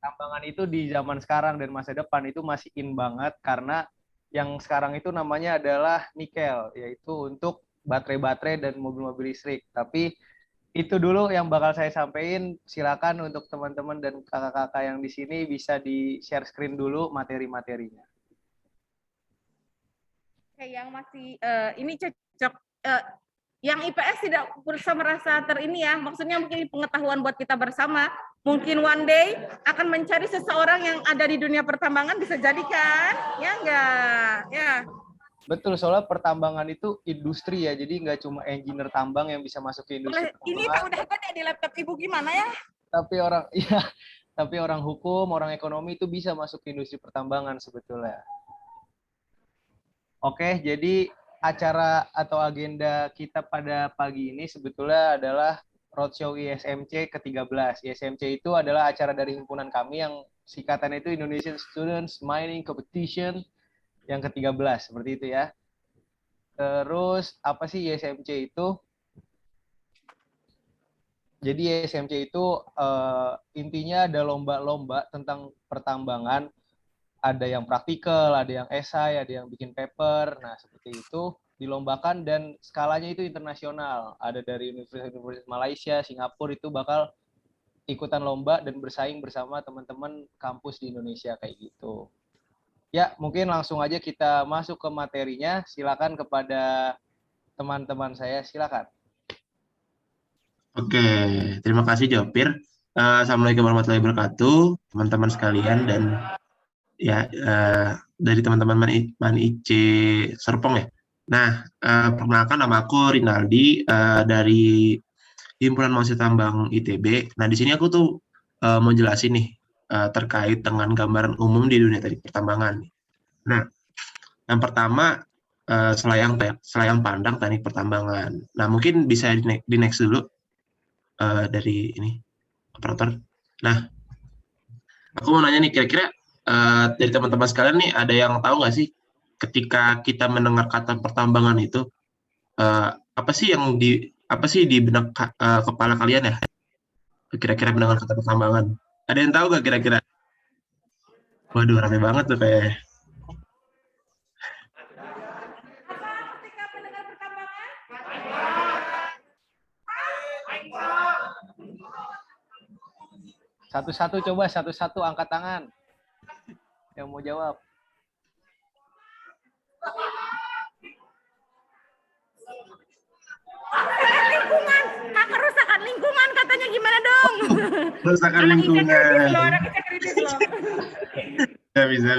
tambangan itu di zaman sekarang dan masa depan itu masih in banget karena yang sekarang itu namanya adalah nikel, yaitu untuk baterai-baterai dan mobil-mobil listrik. Tapi itu dulu yang bakal saya sampaikan. Silakan untuk teman-teman dan kakak-kakak yang di sini bisa di-share screen dulu materi-materinya. Yang masih ini cocok yang IPS tidak berusaha merasa terini ya, maksudnya mungkin pengetahuan buat kita bersama, mungkin one day akan mencari seseorang yang ada di dunia pertambangan, bisa jadikan, ya enggak? Ya. Betul, soalnya pertambangan itu industri ya, jadi nggak cuma engineer tambang yang bisa masuk ke industri pertambangan. Ini tak udah ada di laptop Ibu gimana ya? Tapi orang hukum, orang ekonomi itu bisa masuk ke industri pertambangan sebetulnya. Oke, jadi acara atau agenda kita pada pagi ini sebetulnya adalah Roadshow ISMC ke-13. ISMC itu adalah acara dari himpunan kami yang singkatannya itu Indonesian Students Mining Competition yang ke-13, seperti itu ya. Terus, apa sih ISMC itu? Jadi ISMC itu intinya ada lomba-lomba tentang pertambangan. Ada yang praktikal, ada yang esai, ada yang bikin paper. Nah, seperti itu dilombakan dan skalanya itu internasional. Ada dari Universitas Malaysia, Singapura itu bakal ikutan lomba dan bersaing bersama teman-teman kampus di Indonesia kayak gitu. Ya, mungkin langsung aja kita masuk ke materinya. Silakan kepada teman-teman saya, silakan. Oke, terima kasih Jopir. Assalamualaikum warahmatullahi wabarakatuh, teman-teman sekalian dan ya dari teman-teman MAN-IC Serpong ya. Nah, perkenalkan nama aku Rinaldi dari Himpunan Mahasiswa Tambang ITB. Nah, di sini aku tuh mau jelasin nih terkait dengan gambaran umum di dunia teknik pertambangan. Nah, yang pertama selayang pandang teknik pertambangan. Nah, mungkin bisa di next dulu dari ini operator. Nah, aku mau nanya nih, kira-kira dari teman-teman sekalian nih, ada yang tahu nggak sih ketika kita mendengar kata pertambangan itu apa sih di benak kepala kalian ya? Kira-kira mendengar kata pertambangan. Ada yang tahu nggak kira-kira? Waduh, rame banget tuh kayaknya. Satu-satu coba, satu-satu angkat tangan. Yang mau jawab. Lingkungan, kerusakan lingkungan katanya gimana dong? Kerusakan lingkungan. Bisa.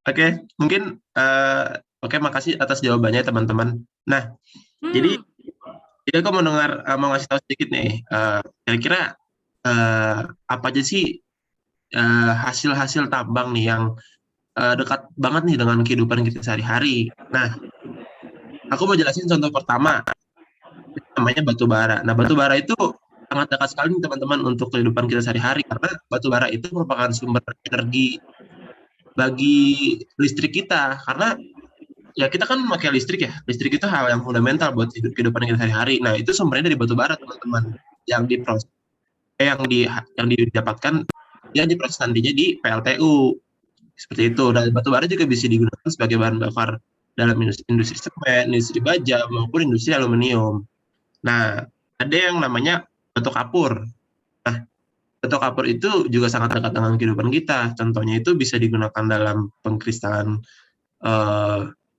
Oke, mungkin oke, makasih atas jawabannya teman-teman. Nah, jadi aku mau ngasih tahu sedikit nih, kira-kira apa aja sih hasil-hasil tambang nih yang dekat banget nih dengan kehidupan kita sehari-hari. Nah, aku mau jelasin contoh pertama, namanya batu bara. Nah, batu bara itu sangat dekat sekali nih teman-teman untuk kehidupan kita sehari-hari karena batu bara itu merupakan sumber energi bagi listrik kita, karena ya kita kan memakai listrik ya. Listrik itu hal yang fundamental buat kehidupan kita sehari-hari. Nah, itu sumbernya dari batu bara, teman-teman. Yang diproses yang didapatkan yang diproses nantinya di PLTU. Seperti itu. Dan batu bara juga bisa digunakan sebagai bahan bakar dalam industri semen, industri baja maupun industri aluminium. Nah, ada yang namanya batu kapur. Nah, batu kapur itu juga sangat dekat dengan kehidupan kita. Contohnya itu bisa digunakan dalam pengkristalan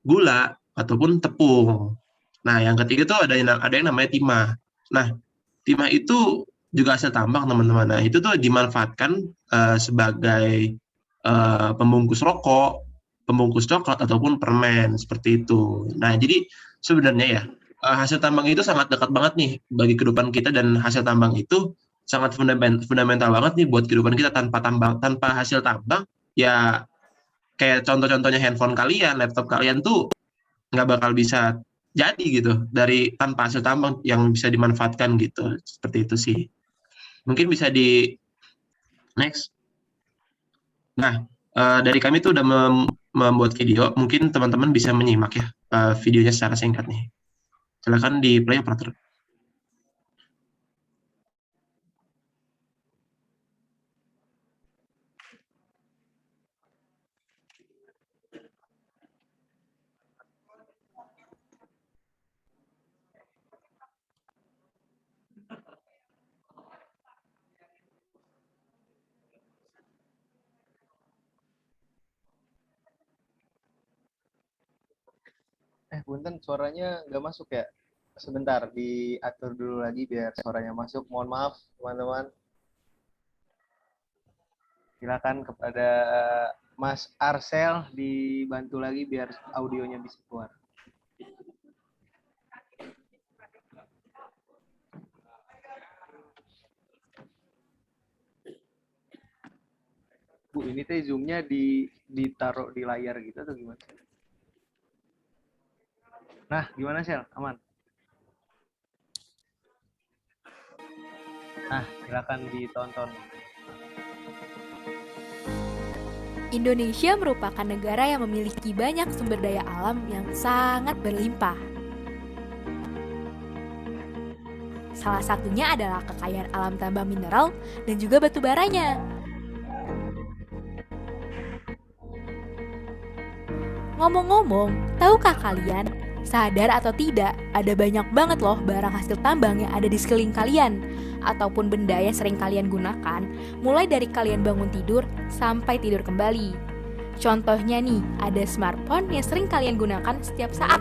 gula ataupun tepung. Nah, yang ketiga itu ada yang namanya timah. Nah, timah itu juga hasil tambang, teman-teman. Nah, itu tuh dimanfaatkan sebagai pembungkus rokok, pembungkus coklat ataupun permen seperti itu. Nah, jadi sebenarnya ya hasil tambang itu sangat dekat banget nih bagi kehidupan kita, dan hasil tambang itu sangat fundamental banget nih buat kehidupan kita. Tanpa hasil tambang ya kayak contoh-contohnya handphone kalian, laptop kalian tuh nggak bakal bisa jadi gitu dari tanpa hasil tambang yang bisa dimanfaatkan gitu. Seperti itu sih. Mungkin bisa di next. Nah, dari kami tuh udah membuat video, mungkin teman-teman bisa menyimak ya videonya secara singkat nih. Silakan di play operator. Punten, suaranya nggak masuk ya? Sebentar, diatur dulu lagi biar suaranya masuk. Mohon maaf, teman-teman. Silakan kepada Mas Arsel dibantu lagi biar audionya bisa keluar. Bu, ini teh zoom-nya ditaruh di layar gitu atau gimana? Nah, gimana Sel? Aman? Nah, silakan ditonton. Indonesia merupakan negara yang memiliki banyak sumber daya alam yang sangat berlimpah. Salah satunya adalah kekayaan alam tambang mineral dan juga batu baranya. Ngomong-ngomong, tahukah kalian, sadar atau tidak, ada banyak banget loh barang hasil tambang yang ada di sekeliling kalian, ataupun benda yang sering kalian gunakan, mulai dari kalian bangun tidur sampai tidur kembali. Contohnya nih, ada smartphone yang sering kalian gunakan setiap saat.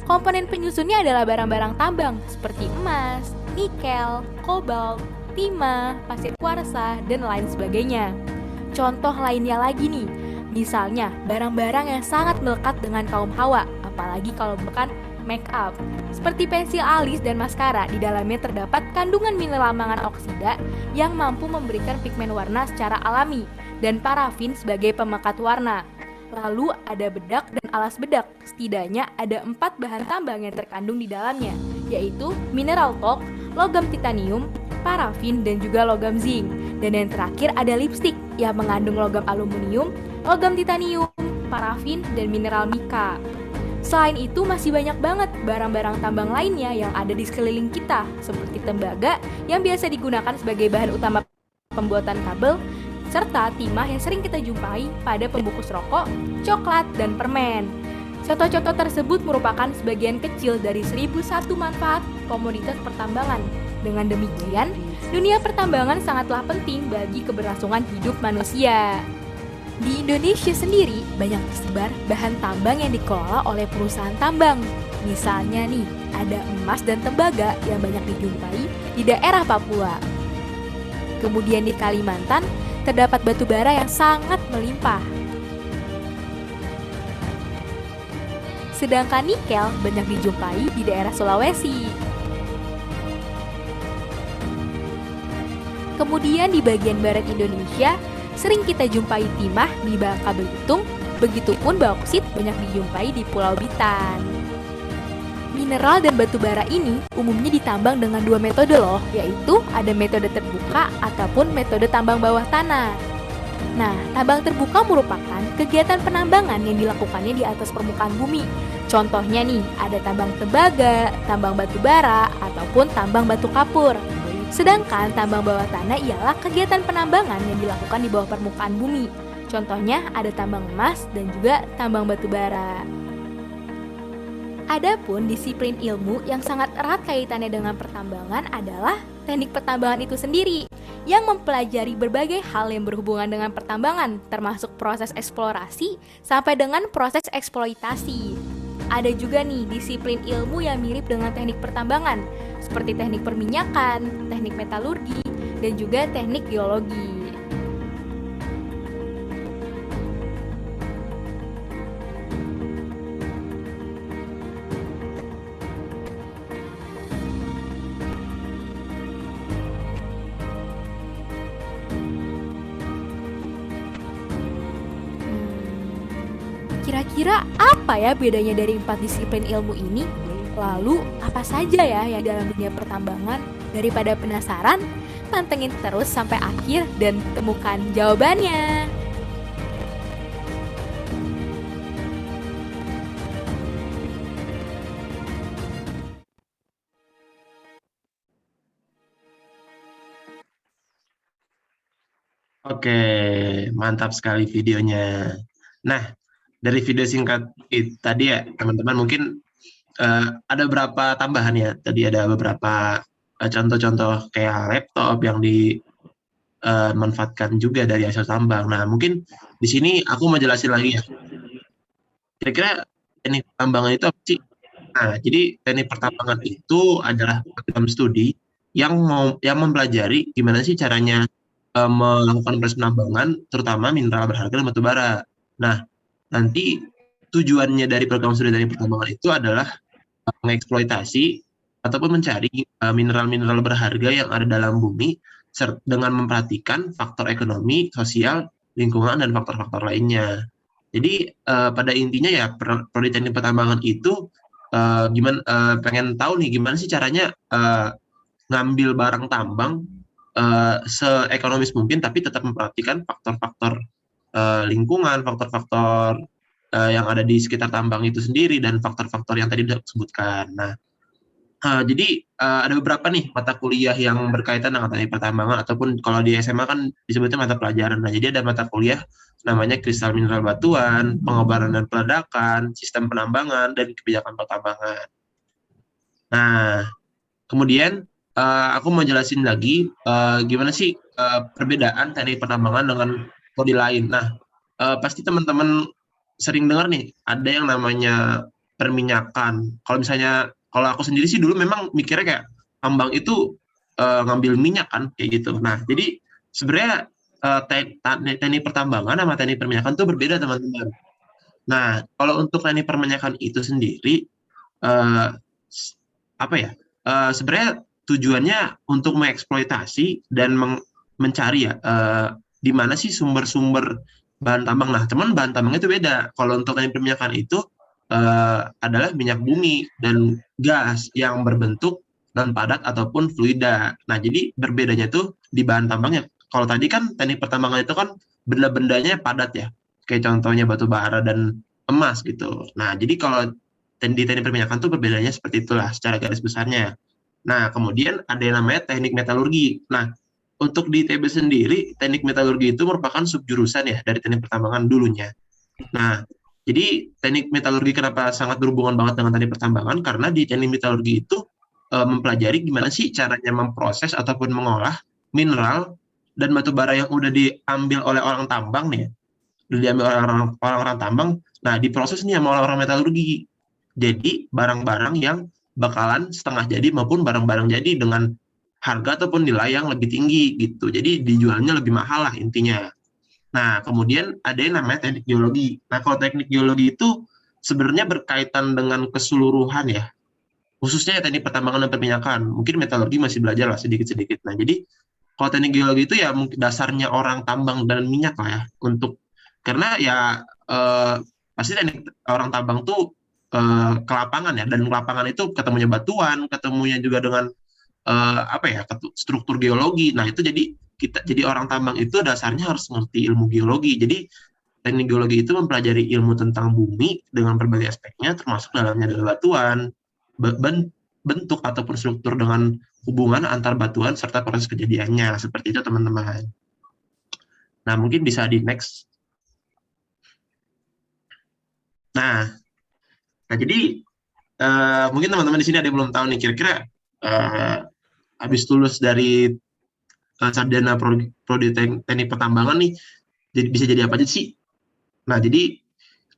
Komponen penyusunnya adalah barang-barang tambang seperti emas, nikel, kobalt, timah, pasir kuarsa, dan lain sebagainya. Contoh lainnya lagi nih, misalnya barang-barang yang sangat melekat dengan kaum hawa, apalagi kalau bukan make up. Seperti pensil alis dan maskara, di dalamnya terdapat kandungan mineral mangan oksida yang mampu memberikan pigmen warna secara alami, dan parafin sebagai pemekat warna. Lalu ada bedak dan alas bedak, setidaknya ada 4 bahan tambang yang terkandung di dalamnya, yaitu mineral talc, logam titanium, parafin, dan juga logam zinc. Dan yang terakhir ada lipstik yang mengandung logam aluminium, logam titanium, parafin, dan mineral mika. Selain itu masih banyak banget barang-barang tambang lainnya yang ada di sekeliling kita, seperti tembaga yang biasa digunakan sebagai bahan utama pembuatan kabel, serta timah yang sering kita jumpai pada pembungkus rokok, coklat, dan permen. Contoh-contoh tersebut merupakan sebagian kecil dari 1001 manfaat komoditas pertambangan. Dengan demikian, dunia pertambangan sangatlah penting bagi keberlangsungan hidup manusia. Di Indonesia sendiri, banyak tersebar bahan tambang yang dikelola oleh perusahaan tambang. Misalnya nih, ada emas dan tembaga yang banyak dijumpai di daerah Papua. Kemudian di Kalimantan, terdapat batu bara yang sangat melimpah. Sedangkan nikel banyak dijumpai di daerah Sulawesi. Kemudian di bagian barat Indonesia, sering kita jumpai timah di Bangka Belitung, begitupun bauksit banyak dijumpai di Pulau Bitan. Mineral dan batu bara ini umumnya ditambang dengan 2 metode loh, yaitu ada metode terbuka ataupun metode tambang bawah tanah. Nah, tambang terbuka merupakan kegiatan penambangan yang dilakukannya di atas permukaan bumi. Contohnya nih, ada tambang tembaga, tambang batu bara, ataupun tambang batu kapur. Sedangkan tambang bawah tanah ialah kegiatan penambangan yang dilakukan di bawah permukaan bumi. Contohnya ada tambang emas dan juga tambang batu bara. Adapun disiplin ilmu yang sangat erat kaitannya dengan pertambangan adalah teknik pertambangan itu sendiri, yang mempelajari berbagai hal yang berhubungan dengan pertambangan, termasuk proses eksplorasi sampai dengan proses eksploitasi. Ada juga nih disiplin ilmu yang mirip dengan teknik pertambangan, seperti teknik perminyakan, teknik metalurgi, dan juga teknik geologi. Kira-kira apa ya bedanya dari 4 disiplin ilmu ini? Lalu apa saja ya yang dalam dunia pertambangan? Daripada penasaran, pantengin terus sampai akhir dan temukan jawabannya. Oke, mantap sekali videonya. Nah, dari video singkat tadi ya, teman-teman mungkin ada beberapa tambahan ya. Tadi ada beberapa contoh-contoh kayak laptop yang dimanfaatkan juga dari hasil tambang. Nah, mungkin di sini aku mau jelasin lagi ya. Kira-kira teknik pertambangan itu apa sih? Nah, jadi teknik pertambangan itu adalah program studi yang mempelajari gimana sih caranya melakukan proses penambangan, terutama mineral berharga dan batu bara. Nah, nanti tujuannya dari program studi teknik pertambangan itu adalah mengeksploitasi ataupun mencari mineral-mineral berharga yang ada dalam bumi dengan memperhatikan faktor ekonomi, sosial, lingkungan, dan faktor-faktor lainnya. Jadi pada intinya ya prodi teknik pertambangan itu pengen tahu nih gimana sih caranya ngambil barang tambang seekonomis mungkin tapi tetap memperhatikan faktor-faktor lingkungan, faktor-faktor yang ada di sekitar tambang itu sendiri dan faktor-faktor yang tadi disebutkan. Nah, jadi ada beberapa nih mata kuliah yang berkaitan dengan teknik pertambangan ataupun kalau di SMA kan disebutnya mata pelajaran. Nah, jadi ada mata kuliah namanya kristal mineral batuan, pengobaran dan peledakan, sistem penambangan, dan kebijakan pertambangan. Nah, kemudian aku mau jelasin lagi gimana sih perbedaan teknik pertambangan dengan prodi lain. Nah, pasti teman-teman sering dengar nih, ada yang namanya perminyakan. Kalau aku sendiri sih dulu memang mikirnya kayak tambang itu ngambil minyak kan, kayak gitu. Nah, jadi sebenarnya teknik pertambangan sama teknik perminyakan itu berbeda, teman-teman. Nah, kalau untuk teknik perminyakan itu sendiri, apa ya, sebenarnya tujuannya untuk mengeksploitasi dan mencari ya, di mana sih sumber-sumber bahan tambang. Nah, cuman bahan tambang itu beda. Kalau untuk teknik perminyakan itu adalah minyak bumi dan gas yang berbentuk non padat ataupun fluida. Nah, jadi berbedanya tuh di bahan tambangnya. Kalau tadi kan teknik pertambangan itu kan benda-bendanya padat ya, kayak contohnya batu bara dan emas gitu. Nah, jadi kalau di teknik perminyakan tuh perbedaannya seperti itulah secara garis besarnya. Nah, kemudian ada yang namanya teknik metalurgi. Nah, untuk di ITB sendiri, teknik metalurgi itu merupakan subjurusan ya dari teknik pertambangan dulunya. Nah, jadi teknik metalurgi kenapa sangat berhubungan banget dengan teknik pertambangan? Karena di teknik metalurgi itu mempelajari gimana sih caranya memproses ataupun mengolah mineral dan batu bara yang udah diambil oleh orang tambang nih, udah diambil oleh orang-orang tambang. Nah, diproses nih sama orang-orang metalurgi. Jadi barang-barang yang bakalan setengah jadi maupun barang-barang jadi dengan harga ataupun nilai yang lebih tinggi gitu. Jadi dijualnya lebih mahal lah intinya. Nah, kemudian ada yang namanya teknik geologi. Nah, kalau teknik geologi itu sebenarnya berkaitan dengan keseluruhan ya, khususnya teknik pertambangan dan perminyakan. Mungkin metalurgi masih belajar lah sedikit-sedikit. Nah, jadi kalau teknik geologi itu ya mungkin dasarnya orang tambang dan minyak lah ya, karena ya pasti teknik orang tambang tuh ke lapangan ya, dan lapangan itu ketemunya batuan, ketemunya juga dengan struktur geologi. Nah, itu jadi orang tambang itu dasarnya harus mengerti ilmu geologi. Jadi teknik geologi itu mempelajari ilmu tentang bumi dengan berbagai aspeknya, termasuk dalamnya adalah batuan, bentuk ataupun struktur dengan hubungan antar batuan serta proses kejadiannya. Seperti itu, teman-teman. Nah, mungkin bisa di next. Nah jadi mungkin teman-teman di sini ada yang belum tahu nih, kira-kira habis lulus dari sarjana prodi teknik pertambangan nih, bisa jadi apa aja sih? Nah, jadi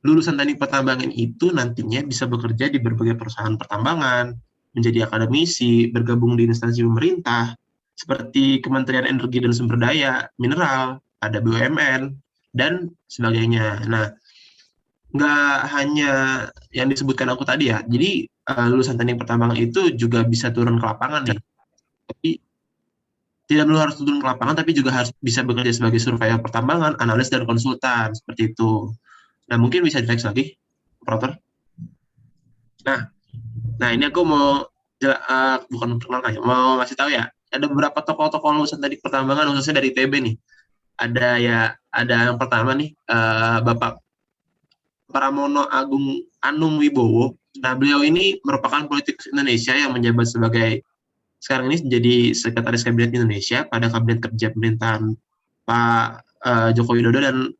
lulusan teknik pertambangan itu nantinya bisa bekerja di berbagai perusahaan pertambangan, menjadi akademisi, bergabung di instansi pemerintah, seperti Kementerian Energi dan Sumber Daya Mineral, ada BUMN, dan sebagainya. Nah, nggak hanya yang disebutkan aku tadi ya, jadi lulusan teknik pertambangan itu juga bisa turun ke lapangan nih. Tapi tidak perlu harus turun ke lapangan, tapi juga harus bisa bekerja sebagai surveyor pertambangan, analis, dan konsultan, seperti itu. Nah, mungkin bisa di-next lagi, operator. Nah ini aku mau bukan perkenalkan ya, mau ngasih tahu ya, ada beberapa tokoh-tokoh lulusan teknik pertambangan khususnya dari ITB nih. Ada yang pertama nih, Bapak Pramono Agung Anung Wibowo. Nah, beliau ini merupakan politikus Indonesia yang menjabat sebagai sekarang ini menjadi Sekretaris Kabinet Indonesia pada Kabinet Kerja Pemerintahan Pak Joko Widodo dan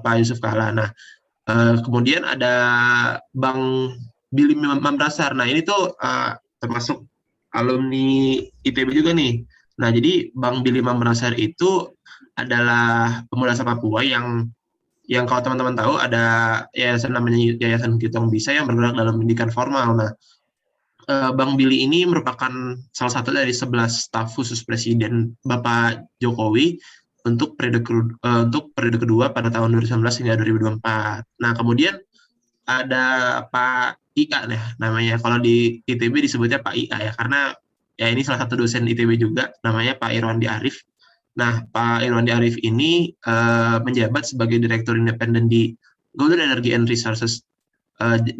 Pak Yusuf Kalla. Nah, kemudian ada Bang Billy Mamrasar. Nah, ini tuh termasuk alumni ITB juga nih. Nah, jadi Bang Billy Mamrasar itu adalah pemuda asal Papua yang kalau teman-teman tahu ada yayasan namanya Yayasan Kitong Bisa yang bergerak dalam pendidikan formal. Nah, Bang Billy ini merupakan salah satu dari 11 staf khusus Presiden Bapak Jokowi untuk periode kedua pada tahun 2019 hingga 2024. Nah, kemudian ada Pak Ika nih namanya. Kalau di ITB disebutnya Pak Ika ya, karena ya ini salah satu dosen ITB juga, namanya Pak Irwandi Arif. Nah, Pak Irwandi Arif ini menjabat sebagai Direktur Independen di Golden Energy and Resources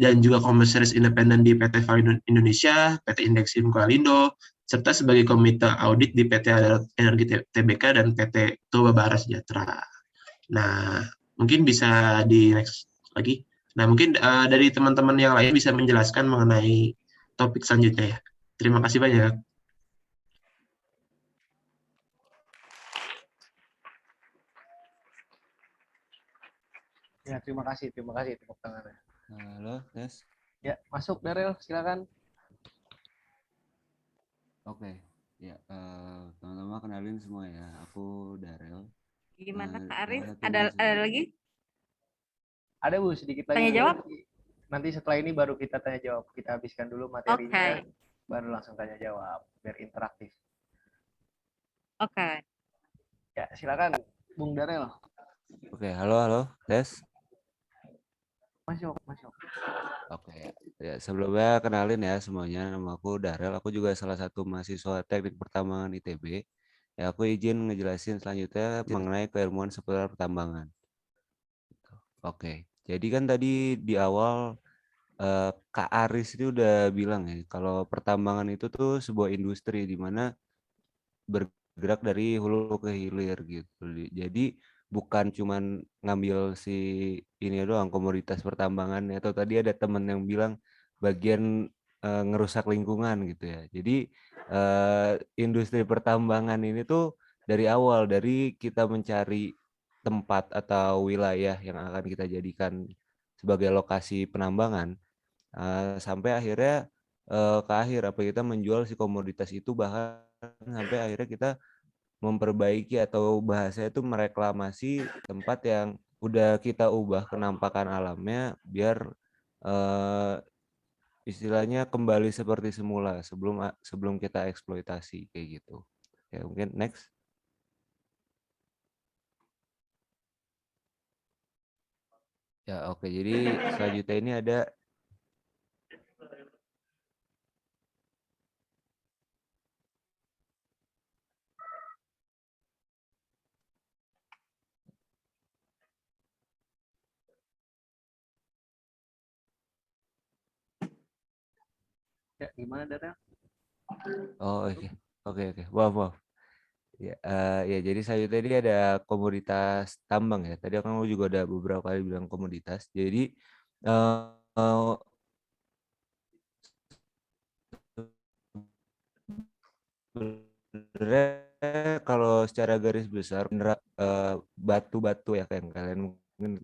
dan juga Komisaris Independen di PT Value Indonesia, PT Indexim Kualindo, serta sebagai Komite Audit di PT Adalat Energi Tbk dan PT Toba Bara Sejahtera. Nah, mungkin bisa di next lagi. Nah, mungkin dari teman-teman yang lain bisa menjelaskan mengenai topik selanjutnya ya. Terima kasih banyak. Ya, terima kasih tepuk tangannya. Halo, Des. Ya, masuk Darel, silakan. Oke, ya teman-teman kenalin semua ya. Aku Darel. Gimana Kak Salah Arif? satunya Ada lagi? Ada Bu, sedikit lagi. Tanya jawab? Nanti setelah ini baru kita tanya jawab. Kita habiskan dulu materinya, Oke. baru langsung tanya jawab, biar interaktif. Oke. Ya, silakan Bung Darel. Oke, halo, Des. Masuk. Oke, ya sebelumnya kenalin ya semuanya. Nama aku Darel. Aku juga salah satu mahasiswa Teknik Pertambangan ITB. Ya, aku izin ngejelasin selanjutnya mengenai keilmuan seputar pertambangan. Oke, jadi kan tadi di awal Kak Aris itu udah bilang ya, kalau pertambangan itu tuh sebuah industri di mana bergerak dari hulu ke hilir gitu. Jadi bukan cuman ngambil si ini doang komoditas pertambangan, atau tadi ada temen yang bilang bagian ngerusak lingkungan gitu ya. Jadi industri pertambangan ini tuh dari awal, dari kita mencari tempat atau wilayah yang akan kita jadikan sebagai lokasi penambangan, sampai akhirnya ke akhir apa kita menjual si komoditas itu, bahkan sampai akhirnya kita memperbaiki atau bahasa itu mereklamasi tempat yang udah kita ubah penampakan alamnya biar istilahnya kembali seperti semula sebelum kita eksploitasi kayak gitu. Ya, mungkin next. Ya, oke. Jadi selanjutnya ini ada Ya, gimana Darel? oke. Wow. Ya, ya jadi selanjutnya ini ada komoditas tambang ya. Tadi aku juga udah beberapa kali bilang komoditas. Jadi eh, sebenarnya kalau secara garis besar batu-batu ya, kayak kalian mungkin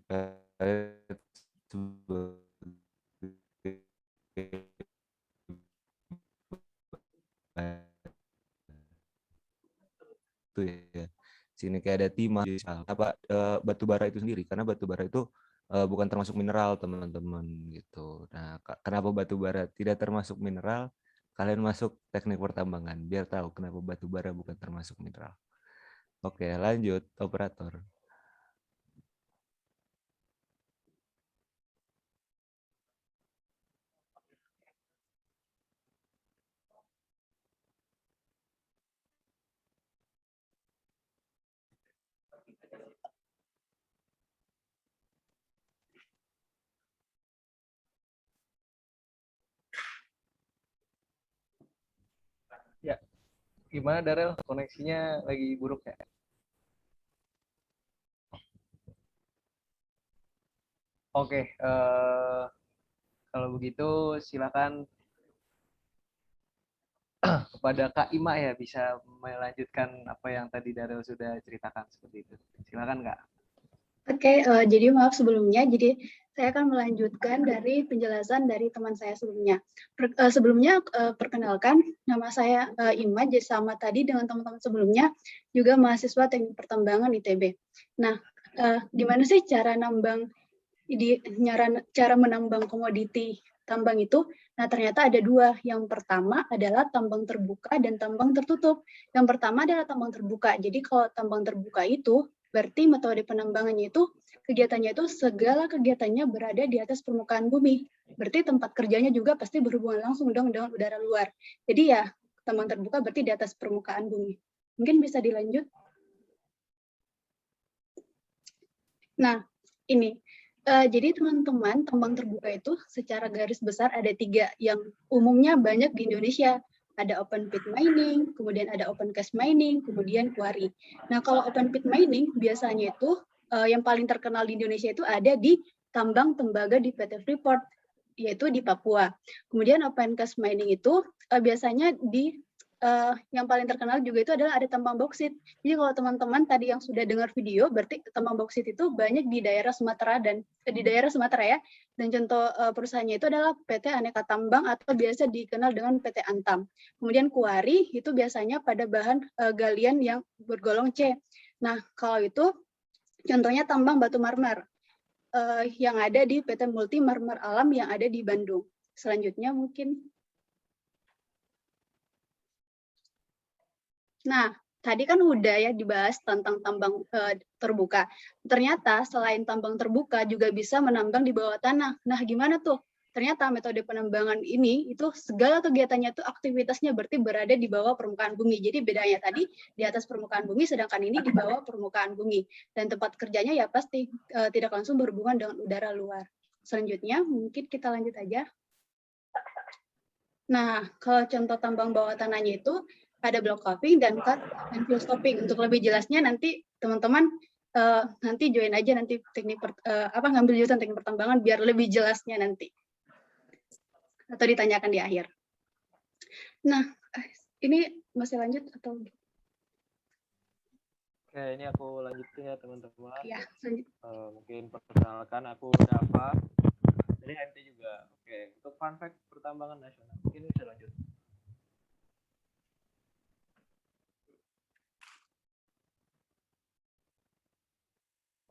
itu ya. Sini kayak ada timah apa batu bara itu sendiri, karena batu bara itu bukan termasuk mineral teman-teman gitu. Nah, kenapa batu bara tidak termasuk mineral? Kalian masuk teknik pertambangan biar tahu kenapa batu bara bukan termasuk mineral. Oke, lanjut operator. Ya, gimana Darel? Koneksinya lagi buruk ya? Oke, kalau begitu silakan kepada Kak Ima ya, bisa melanjutkan apa yang tadi Daryl sudah ceritakan seperti itu. Silakan Kak. Oke, jadi maaf sebelumnya. Jadi saya akan melanjutkan dari penjelasan dari teman saya sebelumnya. Sebelumnya perkenalkan, nama saya Ima, jadi sama tadi dengan teman-teman sebelumnya, juga mahasiswa Teknik Pertambangan ITB. Nah, gimana sih cara menambang komoditi tambang itu? Nah, ternyata ada dua. Yang pertama adalah tambang terbuka dan tambang tertutup. Yang pertama adalah tambang terbuka. Jadi kalau tambang terbuka itu berarti metode penambangannya itu, kegiatannya itu segala kegiatannya berada di atas permukaan bumi. Berarti tempat kerjanya juga pasti berhubungan langsung dong dengan udara luar. Jadi ya, tambang terbuka berarti di atas permukaan bumi. Mungkin bisa dilanjut. Nah, ini. Jadi teman-teman, tambang terbuka itu secara garis besar ada 3 yang umumnya banyak di Indonesia. Ada open pit mining, kemudian ada open cast mining, kemudian quarry. Nah, kalau open pit mining biasanya itu yang paling terkenal di Indonesia itu ada di tambang tembaga di PT Freeport, yaitu di Papua. Kemudian open cast mining itu biasanya di yang paling terkenal juga itu adalah ada tambang bauksit. Jadi kalau teman-teman tadi yang sudah dengar video, berarti tambang bauksit itu banyak di daerah Sumatera dan di daerah Sumatera ya. Dan contoh perusahaannya itu adalah PT Aneka Tambang atau biasa dikenal dengan PT Antam. Kemudian kuari itu biasanya pada bahan galian yang bergolong C. Nah, kalau itu contohnya tambang batu marmer yang ada di PT Multi Marmer Alam yang ada di Bandung. Selanjutnya mungkin. Nah, tadi kan udah ya dibahas tentang tambang terbuka. Ternyata selain tambang terbuka juga bisa menambang di bawah tanah. Nah, gimana tuh? Ternyata metode penambangan ini itu segala kegiatannya tuh aktivitasnya berarti berada di bawah permukaan bumi. Jadi bedanya tadi di atas permukaan bumi, sedangkan ini di bawah permukaan bumi. Dan tempat kerjanya ya pasti tidak langsung berhubungan dengan udara luar. Selanjutnya mungkin kita lanjut aja. Nah, kalau contoh tambang bawah tanahnya itu ada block caving dan cut and fill stopping. Untuk lebih jelasnya nanti teman-teman nanti join aja nanti teknik ngambil jurusan teknik pertambangan biar lebih jelasnya nanti. Atau ditanyakan di akhir. Nah, ini masih lanjut atau? Oke, ini aku lanjutin ya teman-teman. Ya, lanjut. Mungkin perkenalkan aku Dava dari HMT juga. Oke, untuk fun fact pertambangan nasional. Mungkin bisa lanjut.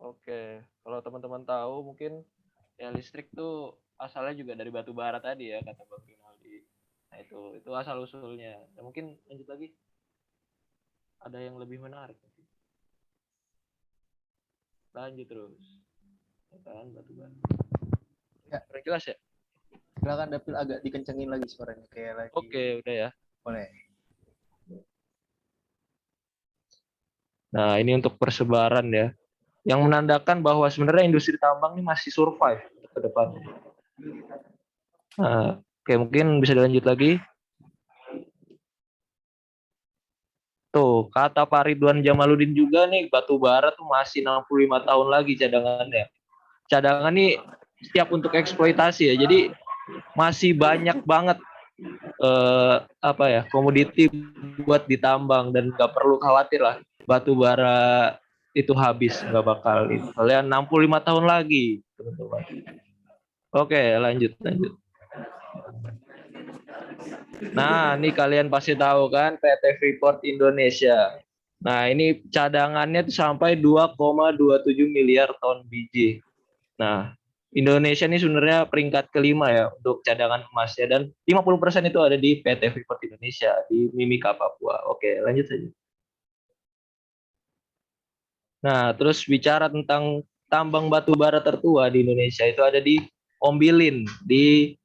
Oke, kalau teman-teman tahu mungkin ya listrik tuh asalnya juga dari batu bara tadi ya kata Bang Rinaldi. Nah itu asal usulnya. Nah, mungkin lanjut lagi. Ada yang lebih menarik. Lanjut terus. Kan batu bara. Ya, kurang jelas ya? Silakan Dapil agak dikencengin lagi suaranya kayak lagi. Oke, udah ya. Boleh. Nah, ini untuk persebaran ya. Yang menandakan bahwa sebenarnya industri tambang ini masih survive ke depan. Nah, oke, mungkin bisa dilanjut lagi. Tuh, kata Pak Ridwan Jamaludin juga nih, batu bara tuh masih 65 tahun lagi cadangannya. Cadangan nih siap untuk eksploitasi ya. Jadi masih banyak banget komoditi buat ditambang dan nggak perlu khawatir lah batu bara itu habis, nggak bakal itu. Kalian 65 tahun lagi, teman-teman. Oke, lanjut. Nah, ini kalian pasti tahu kan PT Freeport Indonesia. Nah, ini cadangannya tuh sampai 2,27 miliar ton biji. Nah, Indonesia ini sebenarnya peringkat kelima ya untuk cadangan emasnya dan 50% itu ada di PT Freeport Indonesia di Mimika, Papua. Oke, lanjut saja. Nah, terus bicara tentang tambang batu bara tertua di Indonesia itu ada di Ombilin di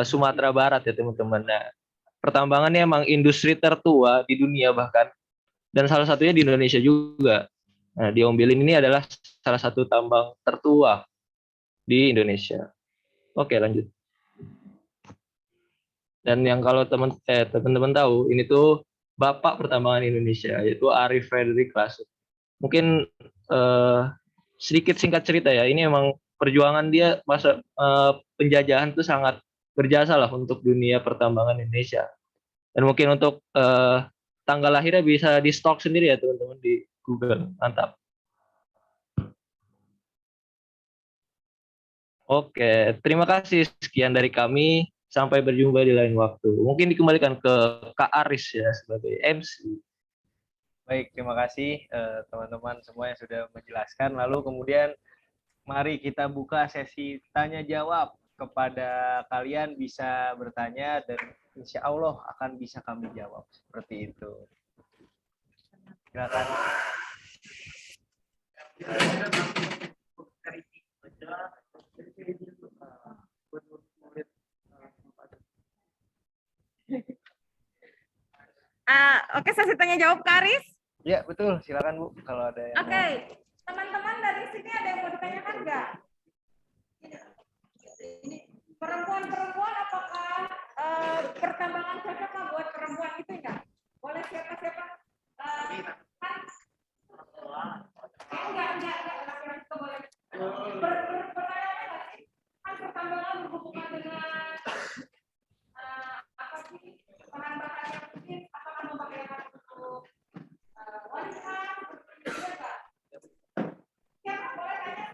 Sumatera Barat ya teman-teman. Nah, pertambangannya emang industri tertua di dunia bahkan dan salah satunya di Indonesia juga. Nah, di Ombilin ini adalah salah satu tambang tertua di Indonesia. Oke, lanjut. Dan yang kalau teman-teman tahu, ini tuh Bapak Pertambangan Indonesia, yaitu Arif Fredrik Lasut. Mungkin sedikit singkat cerita ya, ini emang perjuangan dia masa penjajahan tuh sangat berjasa lah untuk dunia pertambangan Indonesia. Dan mungkin untuk tanggal lahirnya bisa di stok sendiri ya teman-teman di Google. Mantap. Oke, terima kasih. Sekian dari kami. Sampai berjumpa di lain waktu. Mungkin dikembalikan ke Kak Aris ya sebagai MC. Baik, terima kasih teman-teman semua yang sudah menjelaskan. Lalu kemudian mari kita buka sesi tanya jawab. Kepada kalian bisa bertanya dan insya Allah akan bisa kami jawab. Seperti itu. Silakan. Oke, sesi tanya jawab Kak Aris. Ya, betul. Silakan Bu kalau ada yang Oke, teman-teman dari sini ada yang mau ditanyakan nggak? Perempuan-perempuan apakah pertambangan cocok nggak buat perempuan itu enggak? Boleh siapa-siapa? Enggak, laki-laki juga boleh. Pertanyaannya nggak sih? Kan pertambangan berhubungan dengan apa sih bahan-bahan yang mungkin apakah membahayakan untuk wanita? Siapa boleh tanya?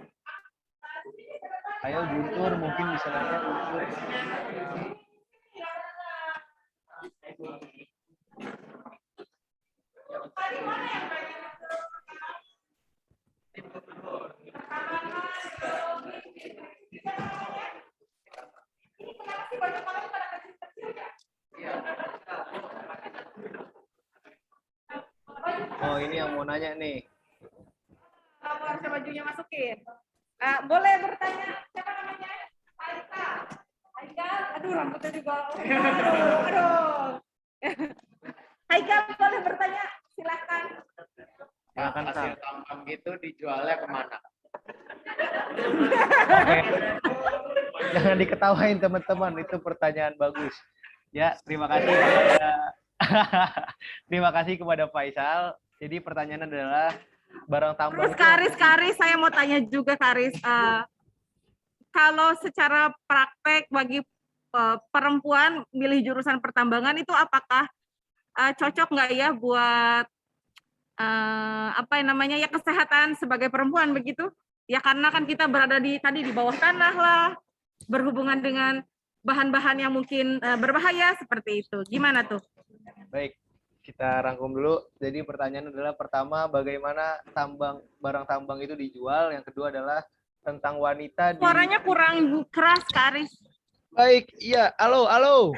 Ayo Guntur, mungkin bisa nanya Guntur. Tadi mana yang banyak? Ini kenapa sih banyak banget pada kecil-kecil ya? Oh, ini yang mau nanya nih. Kamu harusnya bajunya masukin. Boleh bertanya siapa namanya? Aika. Aika, aduh rambutnya juga. Aduh. Aika boleh bertanya, silakan. Silakan Hasil tambang itu dijualnya kemana? Oke. Jangan diketawain teman-teman, itu pertanyaan bagus. Ya, terima kasih kepada terima kasih kepada Faisal. Jadi pertanyaannya adalah barang tambang Karis, saya mau tanya juga Karis. Kalau secara praktek bagi perempuan milih jurusan pertambangan itu apakah cocok nggak ya buat apa yang namanya ya kesehatan sebagai perempuan begitu? Ya karena kan kita berada di bawah tanah lah, berhubungan dengan bahan-bahan yang mungkin berbahaya seperti itu. Gimana tuh? Baik, kita rangkum dulu. Jadi pertanyaan adalah pertama bagaimana barang tambang itu dijual, yang kedua adalah tentang wanita Suaranya kurang keras, Karis. Baik, iya. Halo.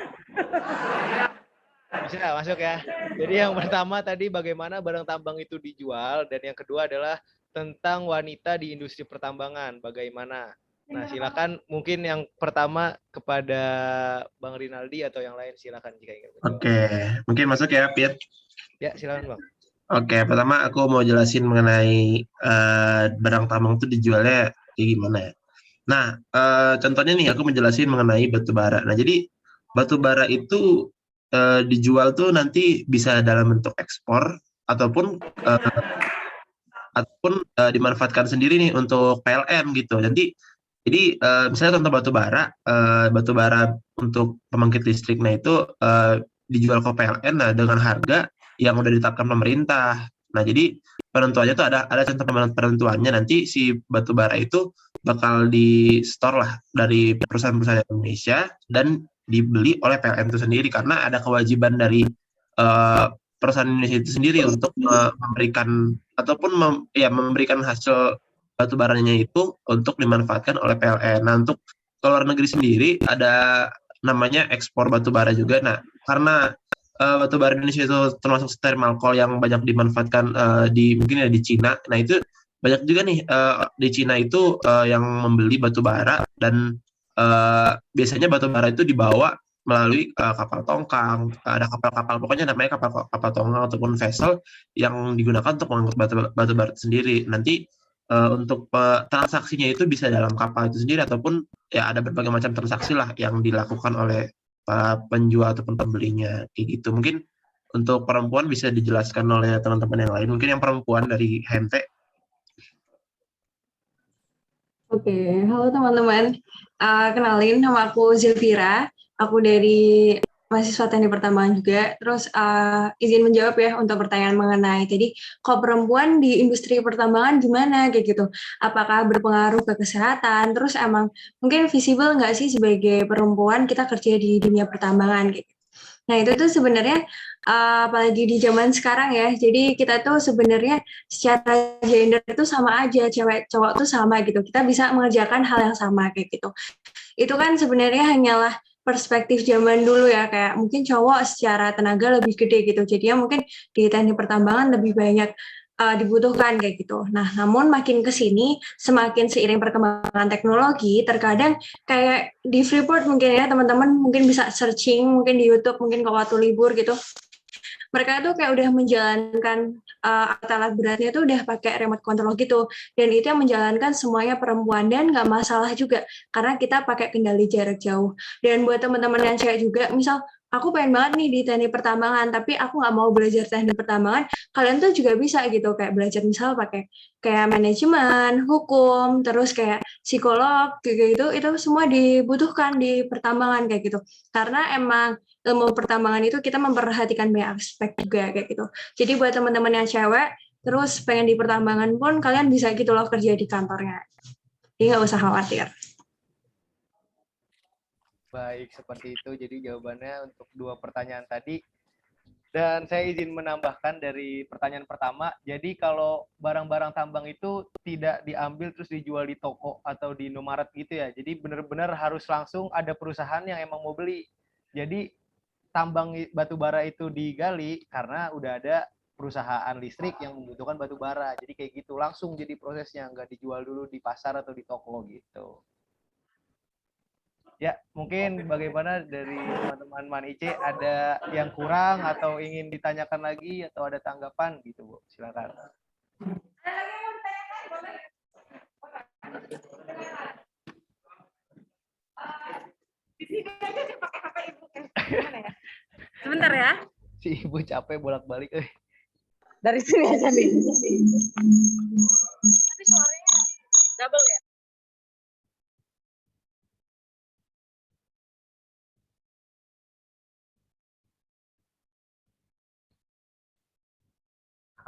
Bisa masuk ya. Jadi yang pertama tadi bagaimana barang tambang itu dijual, dan yang kedua adalah tentang wanita di industri pertambangan, bagaimana. Nah, silakan mungkin yang pertama kepada Bang Rinaldi atau yang lain, silakan jika ingin menjawab. Oke, mungkin masuk ya, Pit. Ya, silakan Bang. Oke, pertama aku mau jelasin mengenai barang tambang itu dijualnya kayak gimana ya. Nah, contohnya nih aku menjelasin mengenai batu bara. Nah, jadi batu bara itu dijual tuh nanti bisa dalam bentuk ekspor ataupun dimanfaatkan sendiri nih untuk PLN gitu. Jadi misalnya contoh batu bara untuk pembangkit listrik, nah itu dijual ke PLN nah dengan harga yang udah ditetapkan pemerintah. Nah jadi penentuannya tuh ada contoh penentuannya, nanti si batu bara itu bakal di store lah dari perusahaan-perusahaan Indonesia dan dibeli oleh PLN itu sendiri, karena ada kewajiban dari perusahaan Indonesia itu sendiri untuk memberikan ataupun memberikan hasil batu baranya itu untuk dimanfaatkan oleh PLN. Nah, untuk ke luar negeri sendiri ada namanya ekspor batu bara juga. Nah, karena batu bara Indonesia itu termasuk thermal coal yang banyak dimanfaatkan mungkin di Cina. Nah, itu banyak juga nih di Cina itu yang membeli batu bara, dan biasanya batu bara itu dibawa melalui kapal tongkang, ada kapal-kapal, pokoknya namanya kapal tongkang ataupun vessel yang digunakan untuk mengangkut batu bara sendiri. Nanti untuk transaksinya itu bisa dalam kapal itu sendiri ataupun ya ada berbagai macam transaksi lah yang dilakukan oleh penjual ataupun pembelinya kayak gitu. Mungkin untuk perempuan bisa dijelaskan oleh teman-teman yang lain. Mungkin yang perempuan dari HMT. Oke, halo teman-teman. Kenalin, nama aku Zilvira. Aku dari mahasiswa teknik pertambangan juga. Terus izin menjawab ya untuk pertanyaan mengenai tadi, kalau perempuan di industri pertambangan gimana kayak gitu? Apakah berpengaruh ke kesehatan? Terus emang mungkin visible nggak sih sebagai perempuan kita kerja di dunia pertambangan gitu? Nah itu tuh sebenarnya apalagi di zaman sekarang ya, jadi kita tuh sebenarnya secara gender itu sama aja, cewek cowok tuh sama gitu. Kita bisa mengerjakan hal yang sama kayak gitu. Itu kan sebenarnya hanyalah perspektif zaman dulu ya, kayak mungkin cowok secara tenaga lebih gede gitu, jadinya mungkin di teknik pertambangan lebih banyak dibutuhkan kayak gitu. Nah, namun makin ke sini, semakin seiring perkembangan teknologi, terkadang kayak di Freeport mungkin ya, teman-teman mungkin bisa searching, mungkin di YouTube, mungkin kalau waktu libur gitu, mereka tuh kayak udah menjalankan alat beratnya tuh udah pakai remote control gitu, dan itu yang menjalankan semuanya perempuan, dan nggak masalah juga karena kita pakai kendali jarak jauh. Dan buat teman-teman yang cewek juga, misal aku pengen banget nih di teknik pertambangan tapi aku nggak mau belajar teknik pertambangan, kalian tuh juga bisa gitu kayak belajar misal pakai kayak manajemen, hukum, terus kayak psikolog kayak gitu, itu semua dibutuhkan di pertambangan kayak gitu, karena emang ilmu pertambangan itu kita memperhatikan banyak aspek juga kayak gitu. Jadi buat teman-teman yang cewek terus pengen di pertambangan pun kalian bisa gitu loh kerja di kantornya. Jadi nggak usah khawatir. Baik, seperti itu. Jadi jawabannya untuk 2 pertanyaan tadi. Dan saya izin menambahkan dari pertanyaan pertama. Jadi kalau barang-barang tambang itu tidak diambil terus dijual di toko atau di Indomaret gitu ya. Jadi benar-benar harus langsung ada perusahaan yang emang mau beli. Jadi tambang batu bara itu digali karena udah ada perusahaan listrik yang membutuhkan batu bara. Jadi kayak gitu, langsung jadi prosesnya, nggak dijual dulu di pasar atau di toko gitu. Ya, mungkin bagaimana dari teman-teman MANIC, ada yang kurang atau ingin ditanyakan lagi atau ada tanggapan gitu, Bu? Silakan. Sebentar ya. Si Ibu capek bolak-balik. Dari sini aja nih. Tapi suaranya double ya.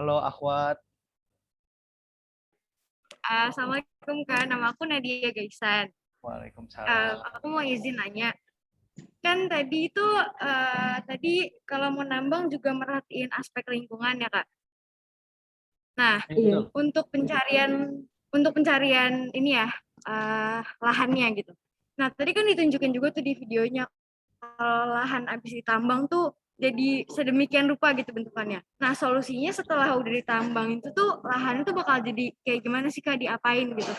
Halo, Akhwat. Assalamualaikum Kak, nama aku Nadia Gaisan. Waalaikumsalam. Aku mau izin nanya. Kan tadi itu tadi kalau mau nambang juga merhatiin aspek lingkungan ya Kak. Nah, untuk pencarian ini ya lahannya gitu. Nah, tadi kan ditunjukin juga tuh di videonya kalau lahan habis ditambang tuh jadi sedemikian rupa gitu bentukannya. Nah, solusinya setelah udah ditambang itu tuh lahan itu bakal jadi kayak gimana sih Kak, diapain gitu?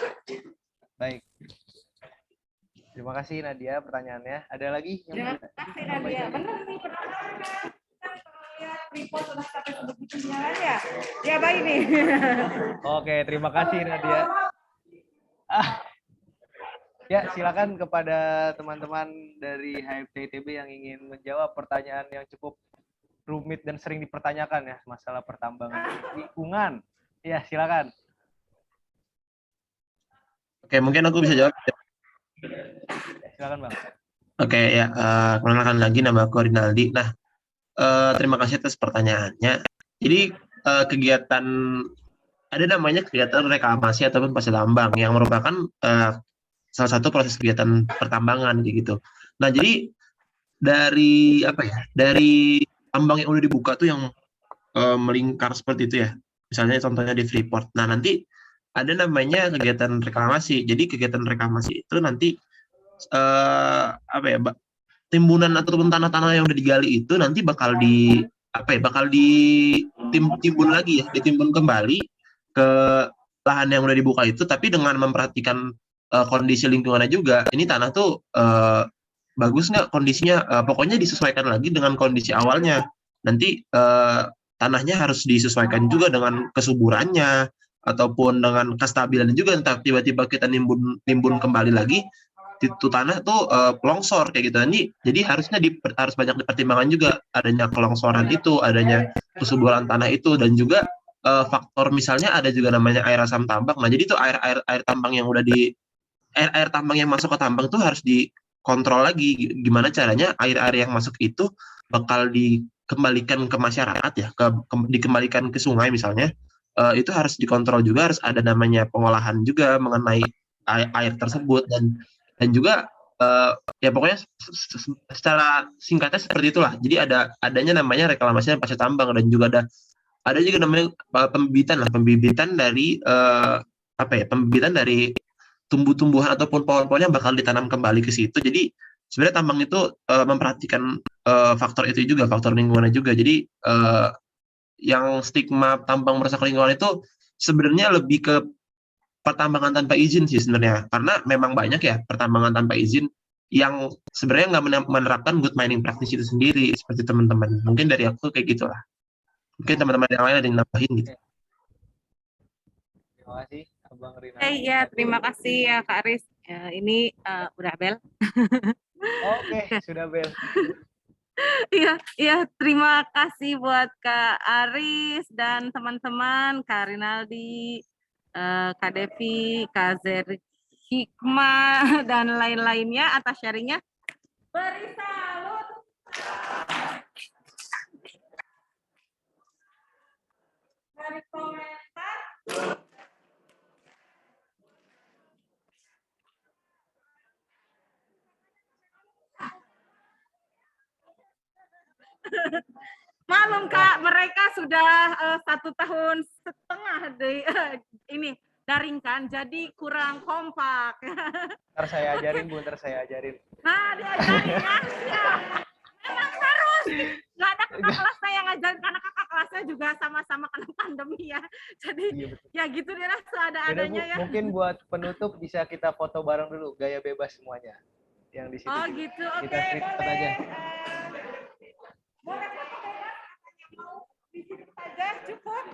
Baik. Terima kasih Nadia pertanyaannya. Ada lagi? Terima kasih Nadia. Benar nih report sudah sampai sebegitunya ya. Ya baik nih. Oke, terima kasih Nadia. Ya, silakan kepada teman-teman dari HFT ITB yang ingin menjawab pertanyaan yang cukup rumit dan sering dipertanyakan ya, masalah pertambangan lingkungan. Ya, silakan. Oke, mungkin aku bisa jawab. Silakan, Bang. Oke, ya, kenalkan lagi nama aku Rinaldi. Nah, terima kasih atas pertanyaannya. Jadi, kegiatan, ada namanya kegiatan reklamasi ataupun pasca tambang yang merupakan salah satu proses kegiatan pertambangan gitu. Nah, jadi dari dari tambang yang udah dibuka tuh yang melingkar seperti itu ya. Misalnya contohnya di Freeport. Nah, nanti ada namanya kegiatan reklamasi. Jadi kegiatan reklamasi itu nanti timbunan ataupun tanah-tanah yang udah digali itu nanti bakal ditimbun lagi ya, ditimbun kembali ke lahan yang udah dibuka itu, tapi dengan memperhatikan kondisi lingkungannya juga. Ini tanah tuh bagus nggak kondisinya? Pokoknya disesuaikan lagi dengan kondisi awalnya. Nanti tanahnya harus disesuaikan juga dengan kesuburannya ataupun dengan kestabilan juga. Entah tiba-tiba kita nimbun kembali lagi, itu tanah tuh longsor kayak gitu. Jadi harusnya harus banyak dipertimbangkan juga adanya kelongsoran itu, adanya kesuburan tanah itu, dan juga faktor misalnya ada juga namanya air asam tambang. Nah, jadi tuh air tambang yang udah air tambang yang masuk ke tambang tuh harus kontrol lagi gimana caranya air-air yang masuk itu bakal dikembalikan ke masyarakat ya, dikembalikan ke sungai misalnya. Itu harus dikontrol juga, harus ada namanya pengolahan juga mengenai air tersebut dan juga ya pokoknya secara singkatnya seperti itulah. Jadi adanya namanya reklamasi dan pasca tambang, dan juga ada juga namanya pembibitan dari pembibitan dari tumbuh-tumbuhan ataupun pohon-pohon yang bakal ditanam kembali ke situ. Jadi sebenarnya tambang itu memperhatikan faktor itu juga, faktor lingkungannya juga. Jadi yang stigma tambang merusak lingkungan itu sebenarnya lebih ke pertambangan tanpa izin sih sebenarnya, karena memang banyak ya pertambangan tanpa izin yang sebenarnya nggak menerapkan good mining practice itu sendiri, seperti teman-teman. Mungkin dari aku kayak gitulah. Mungkin teman-teman yang lain ada yang nambahin gitu. Terima kasih Abang Rina. Ya, terima kasih ya Kak Aris. Ini udah bel. Oke, sudah bel. Iya, terima kasih buat Kak Aris dan teman-teman, Kak Rinaldi, Kak Devi, Kak Zer Hikmah, dan lain-lainnya atas sharingnya. Beri salut. Dari komentar. Malum Kak, mereka sudah 1,5 tahun ini daring kan, jadi kurang kompak. Ntar saya ajarin Bu, ntar saya ajarin. Nah, diajarin ya. Memang harus. Nggak ada kakak kelasnya yang ngajarin, karena kakak kelasnya juga sama-sama kena pandemi ya. Jadi ya gitu dia lah, seadanya ya. Mungkin buat penutup bisa kita foto bareng dulu, gaya bebas semuanya. Yang di situ. Oh gitu, oke. Kita screenshot aja. Boleh foto bebas, di situ saja cukup.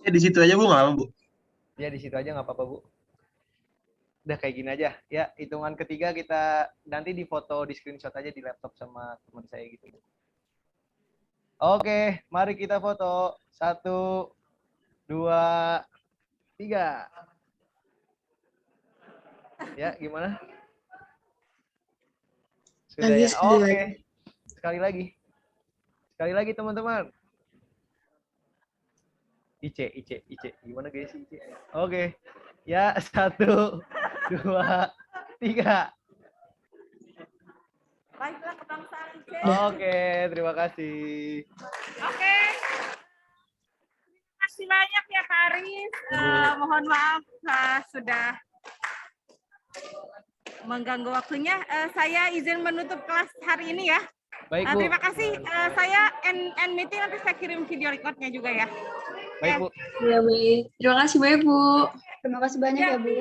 Ya di situ aja Bu, nggak apa Bu? Ya di situ aja nggak apa-apa Bu. Udah kayak gini aja. Ya, hitungan ketiga kita nanti di foto, di screenshot aja di laptop sama teman saya gitu. Oke, mari kita foto. 1, 2, 3. Ya, gimana? Sudah ya? Oke. Sekali lagi. Sekali lagi teman-teman. Ice. Gimana guys Ice? Oke. Ya, 1, 2, 3. Baiklah kebangsaan Ice. Oke, terima kasih. Oke. Terima kasih banyak ya Kak Aris. Mohon maaf sudah mengganggu waktunya. Saya izin menutup kelas hari ini ya. Baik Bu. Terima kasih. Saya end meeting, nanti saya kirim video recordnya juga ya. Baik Bu. Ya, baik. Terima kasih banyak Bu. Terima kasih banyak ya Bu.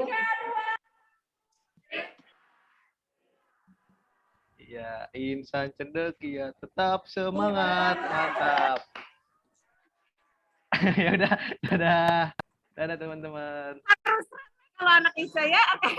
Ya, insan cendekia tetap semangat, mantap. Ya udah, dadah teman-teman. Harus kalau anak saya, oke.